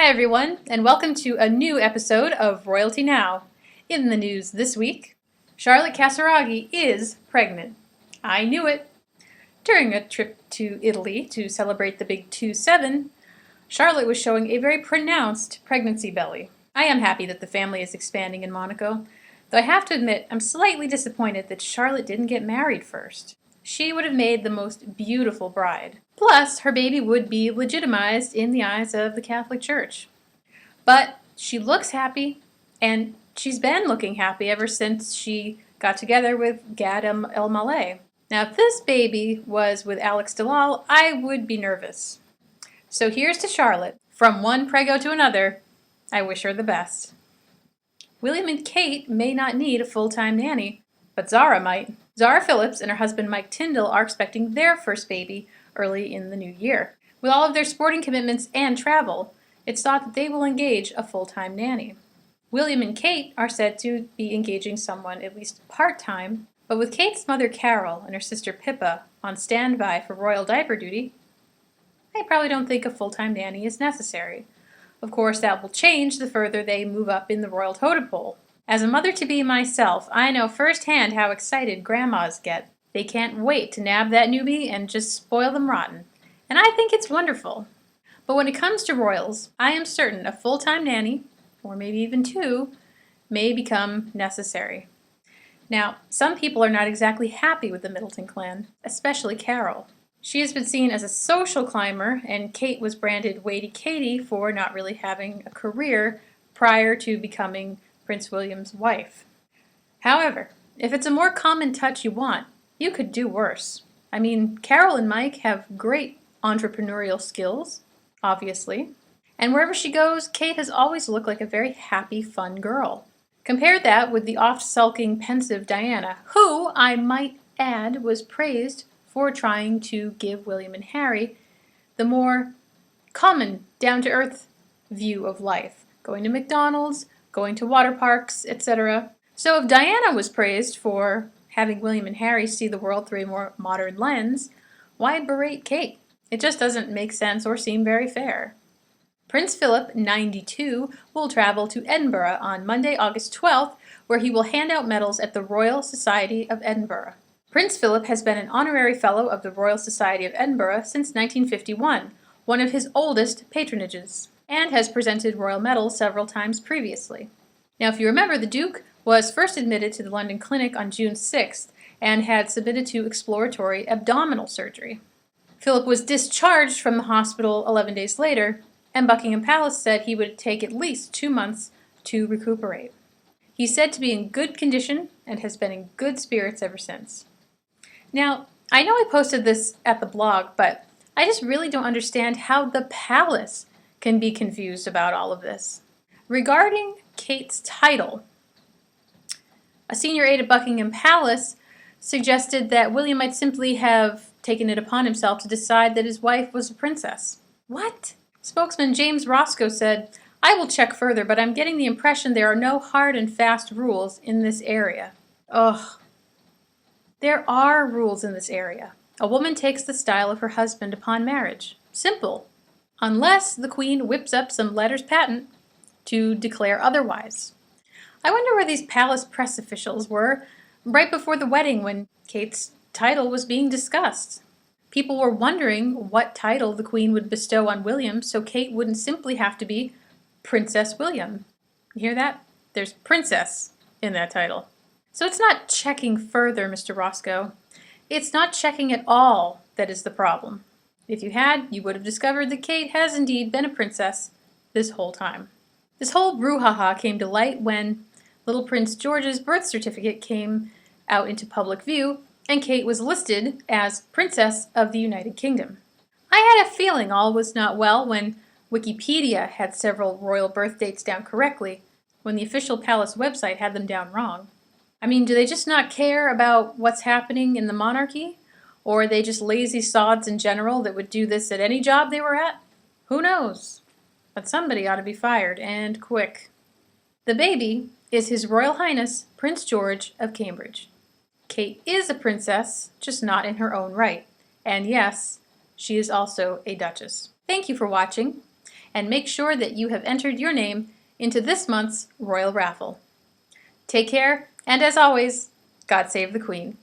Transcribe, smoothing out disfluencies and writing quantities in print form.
Hi everyone, and welcome to a new episode of Royalty Now. In the news this week, Charlotte Casiraghi is pregnant. I knew it. During a trip to Italy to celebrate the big 2-7, Charlotte was showing a very pronounced pregnancy belly. I am happy that the family is expanding in Monaco, though I have to admit I'm slightly disappointed that Charlotte didn't get married first. She would have made the most beautiful bride. Plus, her baby would be legitimized in the eyes of the Catholic Church. But she looks happy, and she's been looking happy ever since she got together with Gad El Maleh. Now, if this baby was with Alex Dalal, I would be nervous. So here's to Charlotte. From one prego to another, I wish her the best. William and Kate may not need a full-time nanny, but Zara might. Zara Phillips and her husband Mike Tyndall are expecting their first baby early in the new year. With all of their sporting commitments and travel, it's thought that they will engage a full-time nanny. William and Kate are said to be engaging someone at least part-time, but with Kate's mother Carol and her sister Pippa on standby for royal diaper duty, I probably don't think a full-time nanny is necessary. Of course, that will change the further they move up in the royal totem pole. As a mother-to-be myself, I know firsthand how excited grandmas get. They can't wait to nab that newbie and just spoil them rotten. And I think it's wonderful. But when it comes to royals, I am certain a full-time nanny, or maybe even two, may become necessary. Now, some people are not exactly happy with the Middleton clan, especially Carol. She has been seen as a social climber, and Kate was branded Waity Katie for not really having a career prior to becoming Prince William's wife. However, if it's a more common touch you want, you could do worse. I mean, Carol and Mike have great entrepreneurial skills, obviously. And wherever she goes, Kate has always looked like a very happy, fun girl. Compare that with the oft-sulking, pensive Diana, who, I might add, was praised for trying to give William and Harry the more common, down-to-earth view of life. Going to McDonald's, going to water parks, etc. So if Diana was praised for having William and Harry see the world through a more modern lens, why berate Kate? It just doesn't make sense or seem very fair. Prince Philip, 92, will travel to Edinburgh on Monday, August 12th, where he will hand out medals at the Royal Society of Edinburgh. Prince Philip has been an honorary fellow of the Royal Society of Edinburgh since 1951, one of his oldest patronages, and has presented royal medals several times previously. Now, if you remember, the Duke was first admitted to the London Clinic on June 6th and had submitted to exploratory abdominal surgery. Philip was discharged from the hospital 11 days later, and Buckingham Palace said he would take at least 2 months to recuperate. He's said to be in good condition and has been in good spirits ever since. Now, I know I posted this at the blog, but I just really don't understand how the palace can be confused about all of this. Regarding Kate's title, a senior aide at Buckingham Palace suggested that William might simply have taken it upon himself to decide that his wife was a princess. What? Spokesman James Roscoe said, "I will check further, but I'm getting the impression there are no hard and fast rules in this area." Ugh. There are rules in this area. A woman takes the style of her husband upon marriage. Simple. Unless the Queen whips up some letters patent to declare otherwise. I wonder where these palace press officials were right before the wedding when Kate's title was being discussed. People were wondering what title the Queen would bestow on William so Kate wouldn't simply have to be Princess William. You hear that? There's princess in that title. So it's not checking further, Mr. Roscoe. It's not checking at all that is the problem. If you had, you would have discovered that Kate has indeed been a princess this whole time. This whole brouhaha came to light when little Prince George's birth certificate came out into public view, and Kate was listed as Princess of the United Kingdom. I had a feeling all was not well when Wikipedia had several royal birth dates down correctly, when the official palace website had them down wrong. I mean, do they just not care about what's happening in the monarchy? Or are they just lazy sods in general that would do this at any job they were at? Who knows? But somebody ought to be fired, and quick. The baby is His Royal Highness Prince George of Cambridge. Kate is a princess, just not in her own right. And yes, she is also a duchess. Thank you for watching. and make sure that you have entered your name into this month's Royal Raffle. Take care, and as always, God save the Queen.